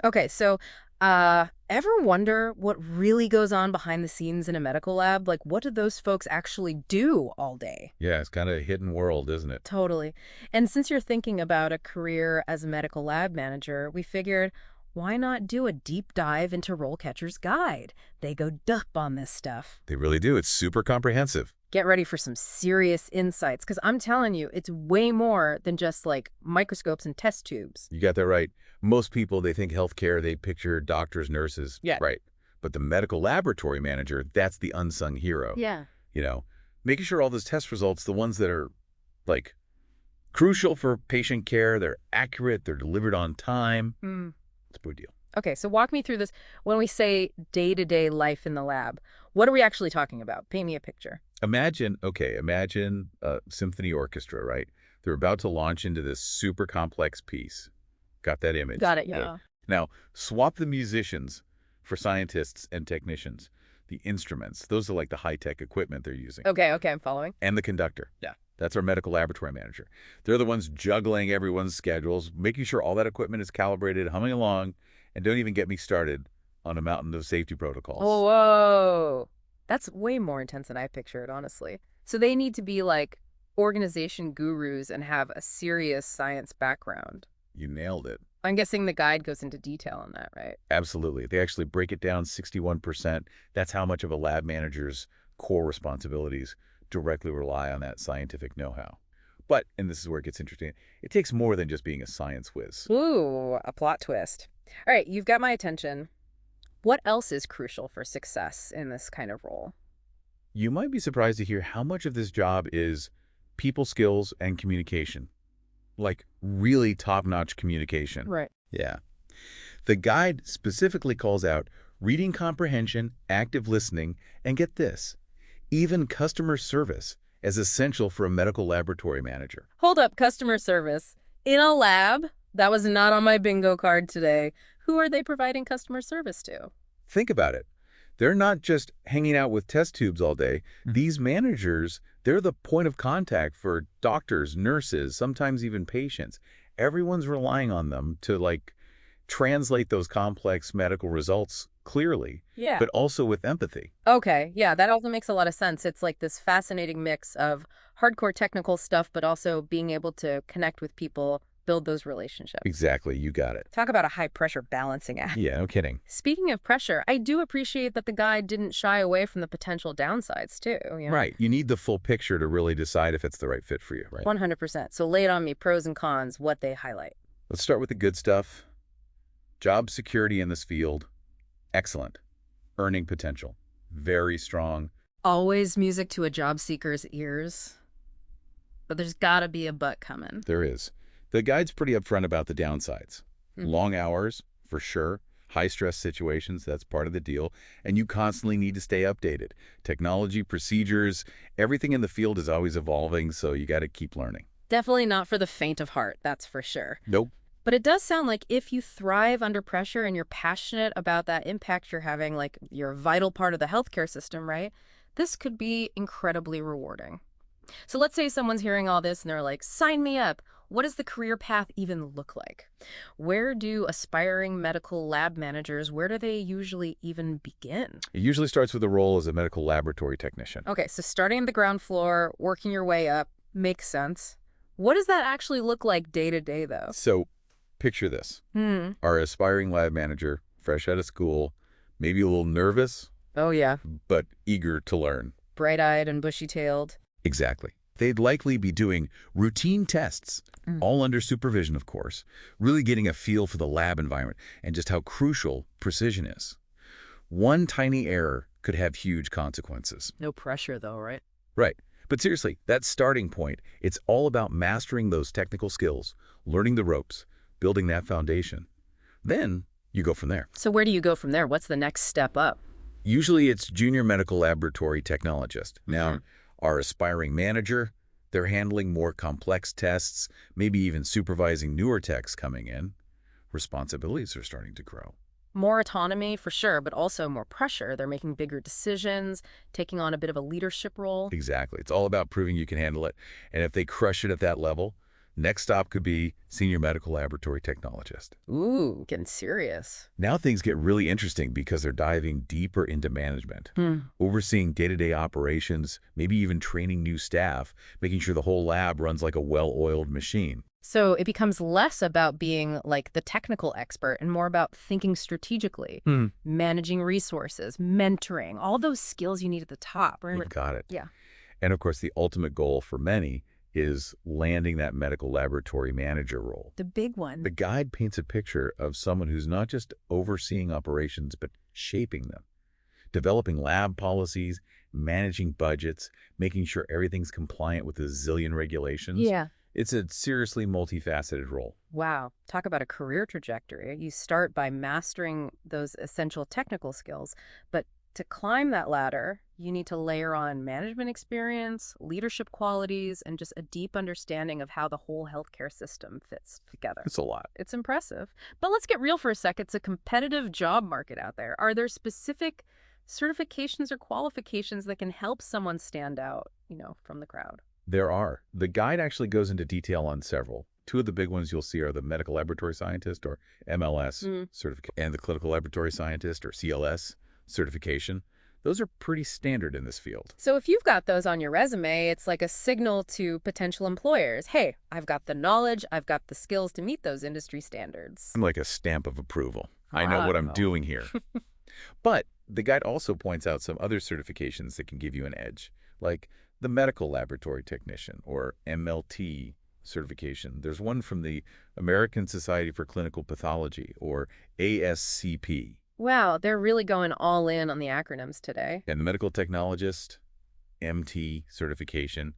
Okay, so ever wonder what really goes on behind the scenes in a medical lab? Like, what do those folks actually do all day? Yeah, it's kind of a hidden world, isn't it? Totally. And since you're thinking about a career as a medical lab manager, we figured why not do a deep dive into RoleCatcher's guide? They go dup on this stuff. They really do. It's super comprehensive. Get ready for some serious insights, because I'm telling you, it's way more than just like microscopes and test tubes. You got that right. Most people, they think healthcare, they picture doctors, nurses. Yeah. Right. But the medical laboratory manager, that's the unsung hero. Yeah. You know, making sure all those test results, the ones that are like crucial for patient care, they're accurate, they're delivered on time. Hmm. It's a big deal. Okay, so walk me through this. When we say day-to-day life in the lab, what are we actually talking about? Paint me a picture. Imagine a symphony orchestra, right? They're about to launch into this super complex piece. Got that image? Got it, Yeah. yeah. Now, swap the musicians for scientists and technicians. The instruments, those are like the high-tech equipment they're using. Okay, I'm following. And the conductor. Yeah. That's our medical laboratory manager. They're the ones juggling everyone's schedules, making sure all that equipment is calibrated, humming along, and don't even get me started on a mountain of safety protocols. Oh, whoa. That's way more intense than I pictured, honestly. So they need to be like organization gurus and have a serious science background. You nailed it. I'm guessing the guide goes into detail on that, right? Absolutely. They actually break it down 61%. That's how much of a lab manager's core responsibilities directly rely on that scientific know-how. But, and this is where it gets interesting, it takes more than just being a science whiz. Ooh, a plot twist. All right, you've got my attention. What else is crucial for success in this kind of role? You might be surprised to hear how much of this job is people skills and communication. Like really top-notch communication. Right. Yeah. The guide specifically calls out reading comprehension, active listening, and get this, even customer service as essential for a medical laboratory manager. Hold up, customer service. In a lab? That was not on my bingo card today. Who are they providing customer service to? Think about it. They're not just hanging out with test tubes all day. These managers, they're the point of contact for doctors, nurses, sometimes even patients. Everyone's relying on them to translate those complex medical results clearly, Yeah. but also with empathy. Okay, yeah, that also makes a lot of sense. It's like this fascinating mix of hardcore technical stuff, but also being able to connect with people, build those relationships. Exactly, you got it. Talk about a high-pressure balancing act. Yeah, no kidding. Speaking of pressure, I do appreciate that the guide didn't shy away from the potential downsides, too. You know? Right, you need the full picture to really decide if it's the right fit for you, right? 100%. So lay it on me, pros and cons, what they highlight. Let's start with the good stuff. Job security in this field, excellent. Earning potential, very strong. Always music to a job seeker's ears. But there's gotta be a but coming. There is. The guide's pretty upfront about the downsides. Long hours, for sure. High-stress situations, that's part of the deal. And you constantly need to stay updated. Technology, procedures, everything in the field is always evolving, so you got to keep learning. Definitely not for the faint of heart, that's for sure. Nope. But it does sound like if you thrive under pressure and you're passionate about that impact you're having, like you're a vital part of the healthcare system, right? This could be incredibly rewarding. So let's say someone's hearing all this and they're like, sign me up. What does the career path even look like? Where do aspiring medical lab managers, where do they usually even begin? It usually starts with a role as a medical laboratory technician. Okay, so starting at the ground floor, working your way up, makes sense. What does that actually look like day to day, though? So picture this. Our aspiring lab manager, fresh out of school, maybe a little nervous, Oh, yeah. but eager to learn. Bright-eyed and bushy-tailed. Exactly. They'd likely be doing routine tests, all under supervision, of course, really getting a feel for the lab environment and just how crucial precision is. One tiny error could have huge consequences. No pressure, though, right? Right. But seriously, that starting point, it's all about mastering those technical skills, learning the ropes, building that foundation. Then you go from there. So where do you go from there? What's the next step up? Usually it's junior medical laboratory technologist. Now, our aspiring manager, they're handling more complex tests, maybe even supervising newer techs coming in. Responsibilities are starting to grow. More autonomy, for sure, but also more pressure. They're making bigger decisions, taking on a bit of a leadership role. Exactly. It's all about proving you can handle it. And if they crush it at that level, Next stop could be senior medical laboratory technologist. Ooh, getting serious. Now things get really interesting because they're diving deeper into management, Hmm. overseeing day-to-day operations, maybe even training new staff, making sure the whole lab runs like a well-oiled machine. So it becomes less about being like the technical expert and more about thinking strategically, Hmm. managing resources, mentoring, all those skills you need at the top. You've got it. Yeah. And of course, the ultimate goal for many is landing that medical laboratory manager role. The big one. The guide paints a picture of someone who's not just overseeing operations, but shaping them, developing lab policies, managing budgets, making sure everything's compliant with a zillion regulations. Yeah. It's a seriously multifaceted role. Wow. Talk about a career trajectory. You start by mastering those essential technical skills, but to climb that ladder, you need to layer on management experience, leadership qualities, and just a deep understanding of how the whole healthcare system fits together. It's a lot. It's impressive. But let's get real for a sec. It's a competitive job market out there. Are there specific certifications or qualifications that can help someone stand out, from the crowd? There are. The guide actually goes into detail on several. Two of the big ones you'll see are the medical laboratory scientist, or MLS certification, and the clinical laboratory scientist, or CLS certification. Those are pretty standard in this field. So if you've got those on your resume, it's like a signal to potential employers. Hey, I've got the knowledge, I've got the skills to meet those industry standards. Like a stamp of approval. I know what I'm doing here. But the guide also points out some other certifications that can give you an edge, like the medical laboratory technician, or MLT certification. There's one from the American Society for Clinical Pathology, or ASCP. Wow, they're really going all in on the acronyms today. And the medical technologist, MT certification.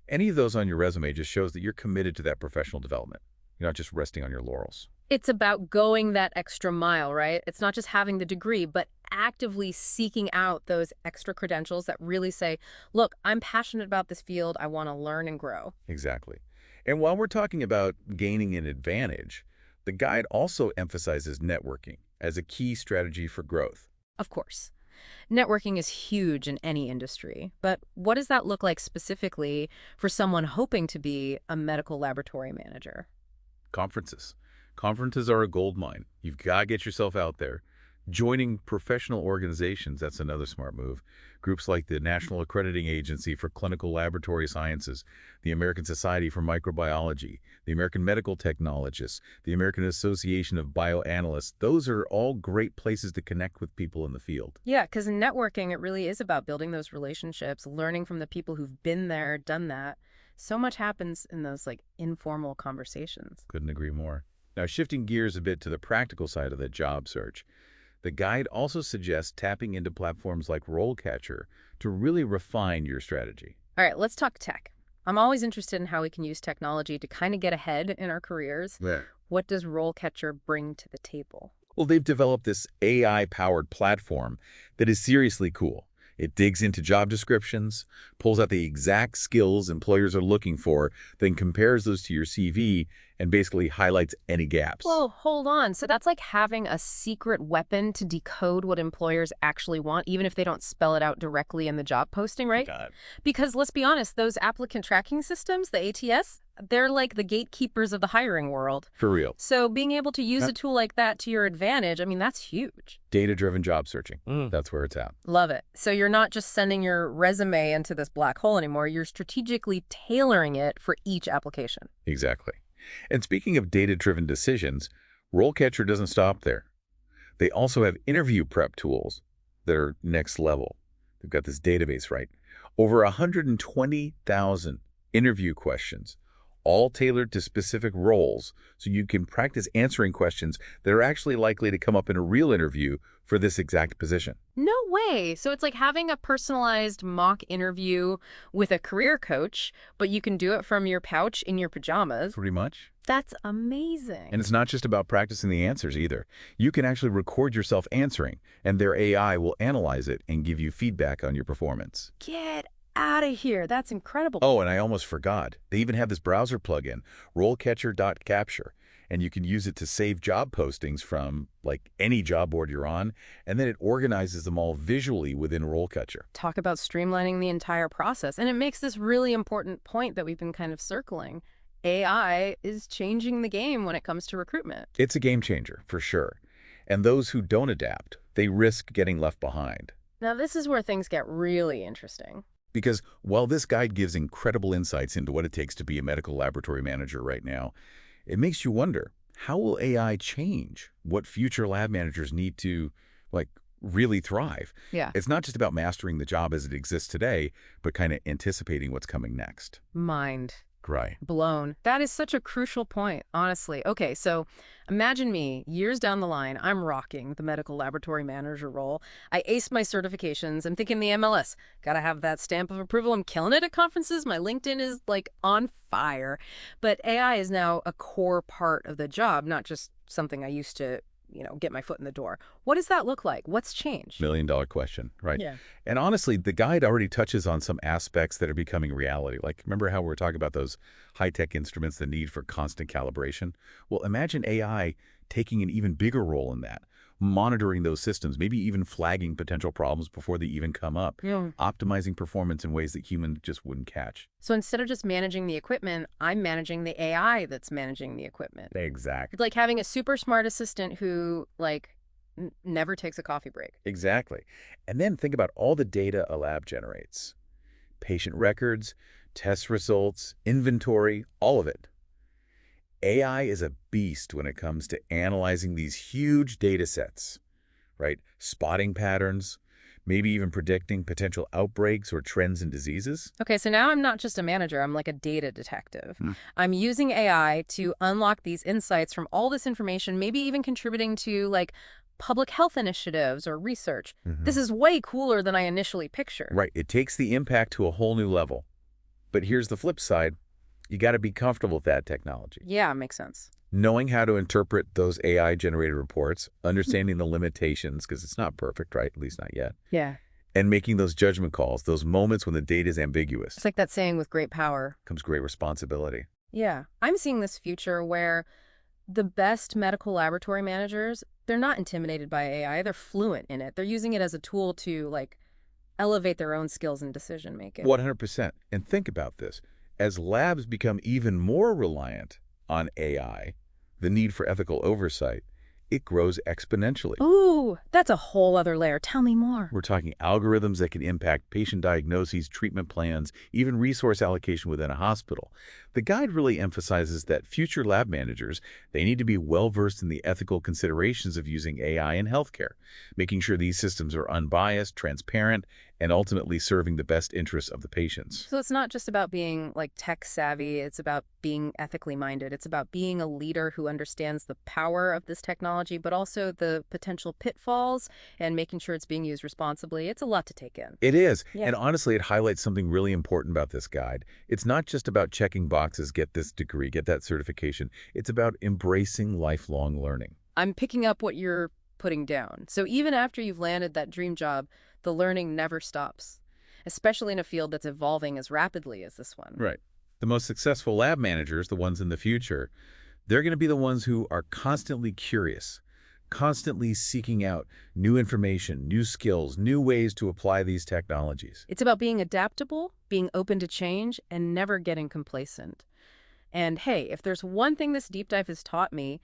Any of those on your resume just shows that you're committed to that professional development. You're not just resting on your laurels. It's about going that extra mile, right? It's not just having the degree, but actively seeking out those extra credentials that really say, look, I'm passionate about this field. I want to learn and grow. Exactly. And while we're talking about gaining an advantage, the guide also emphasizes networking as a key strategy for growth. Of course. Networking is huge in any industry, but what does that look like specifically for someone hoping to be a medical laboratory manager? Conferences. Conferences are a gold mine. You've got to get yourself out there. Joining professional organizations, that's another smart move. Groups like the National Accrediting Agency for Clinical Laboratory Sciences, the American Society for Microbiology, the American Medical Technologists, the American Association of Bioanalysts. Those are all great places to connect with people in the field. Yeah, because in networking, it really is about building those relationships, learning from the people who've been there, done that. So much happens in those informal conversations. Couldn't agree more. Now, shifting gears a bit to the practical side of the job search, the guide also suggests tapping into platforms like RoleCatcher to really refine your strategy. All right, let's talk tech. I'm always interested in how we can use technology to kind of get ahead in our careers. Yeah. What does RoleCatcher bring to the table? Well, they've developed this AI-powered platform that is seriously cool. It digs into job descriptions, pulls out the exact skills employers are looking for, then compares those to your CV and basically highlights any gaps. Whoa, hold on. So that's like having a secret weapon to decode what employers actually want, even if they don't spell it out directly in the job posting, right? God. Because let's be honest, those applicant tracking systems, the ATS, they're like the gatekeepers of the hiring world. For real. So being able to use a tool like that to your advantage, I mean, that's huge. Data-driven job searching. That's where it's at. Love it. So you're not just sending your resume into this black hole anymore. You're strategically tailoring it for each application. Exactly. And speaking of data-driven decisions, RoleCatcher doesn't stop there. They also have interview prep tools that are next level. They've got this database, right? Over 120,000 interview questions, all tailored to specific roles, so you can practice answering questions that are actually likely to come up in a real interview for this exact position. No way. So it's like having a personalized mock interview with a career coach, but you can do it from your couch in your pajamas. Pretty much. That's amazing. And it's not just about practicing the answers either. You can actually record yourself answering, and their AI will analyze it and give you feedback on your performance. Get out of here. That's incredible. Oh, and I almost forgot. They even have this browser plugin, RoleCatcher.capture, and you can use it to save job postings from, like, any job board you're on, and then it organizes them all visually within RoleCatcher. Talk about streamlining the entire process. And it makes this really important point that we've been kind of circling. AI is changing the game when it comes to recruitment. It's a game changer, for sure. And those who don't adapt, they risk getting left behind. Now, this is where things get really interesting. Because while this guide gives incredible insights into what it takes to be a medical laboratory manager right now, it makes you wonder, how will AI change what future lab managers need to, like, really thrive? Yeah. It's not just about mastering the job as it exists today, but kind of anticipating what's coming next. Mind Right. blown. That is such a crucial point, honestly. Okay, so imagine me, years down the line, I'm rocking the medical laboratory manager role. I aced my certifications. I'm thinking the MLS. Gotta have that stamp of approval. I'm killing it at conferences. My LinkedIn is like on fire. But AI is now a core part of the job, not just something I used to, get my foot in the door. What does that look like? What's changed? Million-dollar question, right? Yeah. And honestly, the guide already touches on some aspects that are becoming reality. Like, remember how we were talking about those high-tech instruments, the need for constant calibration? Well, imagine AI taking an even bigger role in that, monitoring those systems, maybe even flagging potential problems before they even come up, Yeah. optimizing performance in ways that humans just wouldn't catch. So instead of just managing the equipment, I'm managing the AI that's managing the equipment. Exactly. It's like having a super smart assistant who, like, never takes a coffee break. Exactly. And then think about all the data a lab generates. Patient records, test results, inventory, all of it. AI is a beast when it comes to analyzing these huge data sets, right? Spotting patterns, maybe even predicting potential outbreaks or trends in diseases. Okay, so now I'm not just a manager, I'm like a data detective. Hmm. I'm using AI to unlock these insights from all this information, maybe even contributing to, like, public health initiatives or research. This is way cooler than I initially pictured. Right. It takes the impact to a whole new level. But here's the flip side. You got to be comfortable with that technology. Yeah, makes sense. Knowing how to interpret those AI-generated reports, understanding the limitations, because it's not perfect, right? At least not yet. Yeah. And making those judgment calls, those moments when the data is ambiguous, It's like that saying, with great power comes great responsibility. Yeah, I'm seeing this future where the best medical laboratory managers, they're not intimidated by AI. They're fluent in it. They're using it as a tool to, like, elevate their own skills and decision making. 100%. And think about this. As labs become even more reliant on AI, the need for ethical oversight, it grows exponentially. Ooh, that's a whole other layer. Tell me more. We're talking algorithms that can impact patient diagnoses, treatment plans, even resource allocation within a hospital. The guide really emphasizes that future lab managers, they need to be well-versed in the ethical considerations of using AI in healthcare, making sure these systems are unbiased, transparent, and ultimately serving the best interests of the patients. So it's not just about being, like, tech savvy. It's about being ethically minded. It's about being a leader who understands the power of this technology, but also the potential pitfalls and making sure it's being used responsibly. It's a lot to take in. It is. Yeah. And honestly, it highlights something really important about this guide. It's not just about checking boxes, get this degree, get that certification. It's about embracing lifelong learning. I'm picking up what you're putting down. So even after you've landed that dream job, the learning never stops, especially in a field that's evolving as rapidly as this one. Right. The most successful lab managers, the ones in the future, they're going to be the ones who are constantly curious, constantly seeking out new information, new skills, new ways to apply these technologies. It's about being adaptable, being open to change, and never getting complacent. And hey, if there's one thing this deep dive has taught me,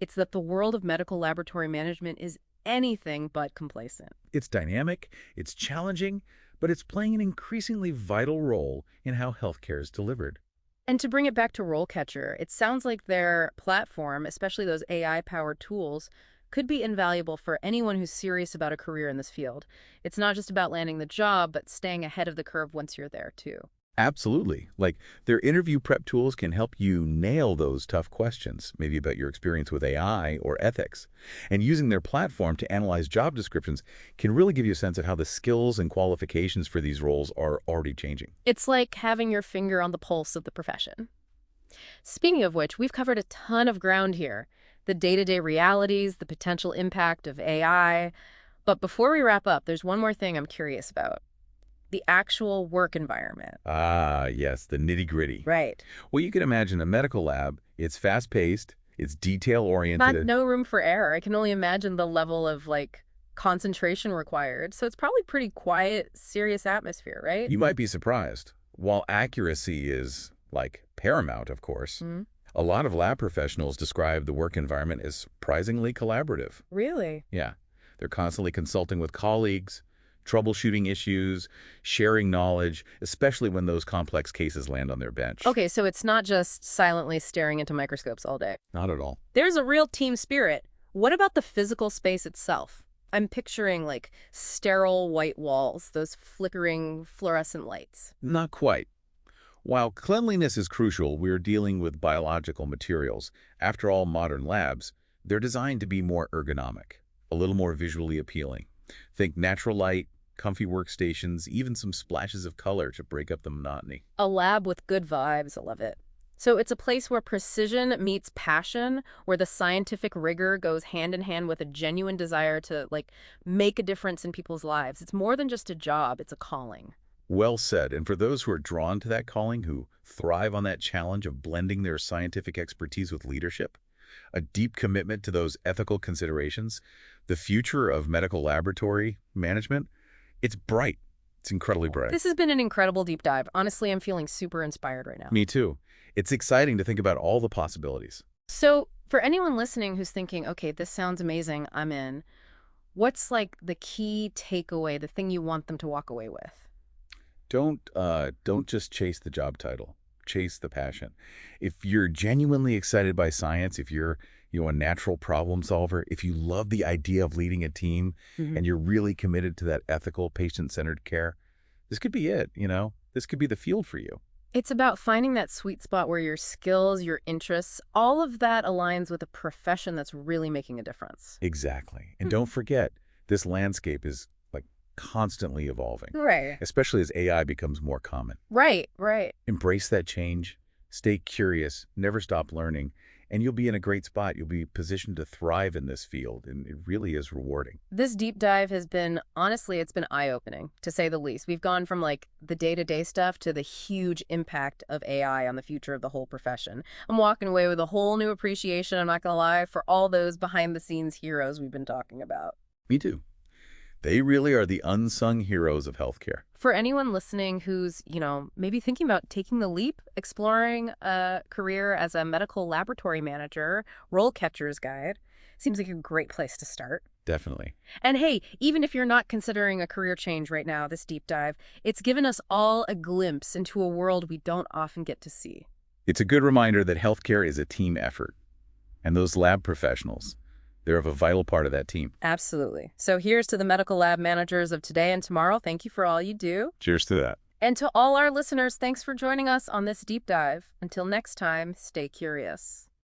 it's that the world of medical laboratory management is anything but complacent. It's dynamic, it's challenging, but it's playing an increasingly vital role in how healthcare is delivered. And to bring it back to RoleCatcher, it sounds like their platform, especially those AI-powered tools, could be invaluable for anyone who's serious about a career in this field. It's not just about landing the job, but staying ahead of the curve once you're there, too. Absolutely. Like, their interview prep tools can help you nail those tough questions, maybe about your experience with AI or ethics. And using their platform to analyze job descriptions can really give you a sense of how the skills and qualifications for these roles are already changing. It's like having your finger on the pulse of the profession. Speaking of which, we've covered a ton of ground here. The day-to-day realities, the potential impact of AI. But before we wrap up, there's one more thing I'm curious about. The actual work environment. Ah, yes, the nitty-gritty. Right. Well, you can imagine a medical lab. It's fast-paced, it's detail-oriented. No room for error. I can only imagine the level of, like, concentration required. So it's probably pretty quiet, serious atmosphere, right? You might be surprised. While accuracy is, like paramount, of course. A lot of lab professionals describe the work environment as surprisingly collaborative. Really? Yeah, they're constantly consulting with colleagues, troubleshooting issues, sharing knowledge, especially when those complex cases land on their bench. Okay, so it's not just silently staring into microscopes all day. Not at all. There's a real team spirit. What about the physical space itself? I'm picturing like sterile white walls, those flickering fluorescent lights. Not quite. While cleanliness is crucial, we're dealing with biological materials. After all, modern labs, they're designed to be more ergonomic, a little more visually appealing. Think natural light, comfy workstations, even some splashes of color to break up the monotony. A lab with good vibes, I love it. So it's a place where precision meets passion, where the scientific rigor goes hand in hand with a genuine desire to, like, make a difference in people's lives. It's more than just a job, it's a calling. Well said. And for those who are drawn to that calling, who thrive on that challenge of blending their scientific expertise with leadership, a deep commitment to those ethical considerations, the future of medical laboratory management, it's bright. It's incredibly bright. This has been an incredible deep dive. Honestly, I'm feeling super inspired right now. Me too. It's exciting to think about all the possibilities. So for anyone listening who's thinking, okay, this sounds amazing, I'm in, what's like the key takeaway, the thing you want them to walk away with? Don't just chase the job title. Chase the passion. If you're genuinely excited by science, if you're a natural problem solver, if you love the idea of leading a team and you're really committed to that ethical, patient-centered care, this could be it, This could be the field for you. It's about finding that sweet spot where your skills, your interests, all of that aligns with a profession that's really making a difference. Exactly. And don't forget, this landscape is like constantly evolving, Right. especially as AI becomes more common. Right, right. Embrace that change, stay curious, never stop learning, and you'll be in a great spot. You'll be positioned to thrive in this field, and it really is rewarding. This deep dive has been, honestly, it's been eye-opening, to say the least. We've gone from like the day-to-day stuff to the huge impact of AI on the future of the whole profession. I'm walking away with a whole new appreciation, I'm not gonna lie, for all those behind-the-scenes heroes we've been talking about. Me too. They really are the unsung heroes of healthcare. For anyone listening who's, maybe thinking about taking the leap, exploring a career as a medical laboratory manager, RoleCatcher's Guide seems like a great place to start. Definitely. And hey, even if you're not considering a career change right now, this deep dive, it's given us all a glimpse into a world we don't often get to see. It's a good reminder that healthcare is a team effort. And those lab professionals, they're a vital part of that team. Absolutely. So here's to the medical lab managers of today and tomorrow. Thank you for all you do. Cheers to that. And to all our listeners, thanks for joining us on this deep dive. Until next time, stay curious.